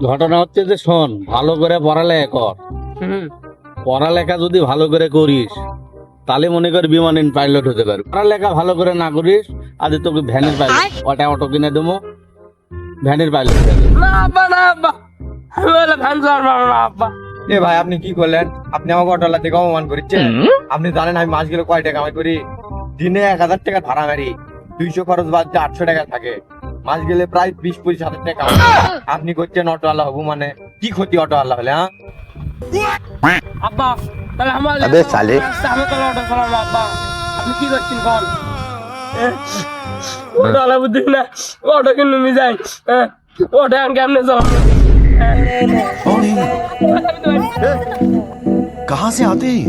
ঘটনা হচ্ছে যে শোন, ভালো করে পড়ালেখা কর। পড়ালেখা যদি ভালো করে করিস তাহলে মনে কর বিমানের পাইলট হতে পারবি। পড়ালেখা ভালো করে না করিস আজ তোকে ভ্যানের পাইলট অটো কিনে দেবো, ভ্যানের পাইলট এ ভাই আপনি কি করলেন? আপনি আমাকে অটোলা থেকে অপমান করছেন। আপনি জানেন আমি মাস গেলে কয় টাকা কামাই করি? দিনে 1000 টাকা ভাড়া মারি, 200 খরচ বাদ দিয়ে 800 টাকা থাকে। মাস গেলে প্রায় 20-25 হাজার টাকা কামাই। আপনি করছেন অটোওয়ালা হবো মানে কি ক্ষতি অটোওয়ালা হলে? হ্যাঁ আব্বা তাহলে আমার अबे साले আমি তো অটো চালাবো আব্বা। আপনি কি করছেন কোন? অটো আলা বুদ্ধি না, অটো কিনে নিয়ে যাই। অটো আমি কেমনে চালাবো? कहाँ से आते हैं?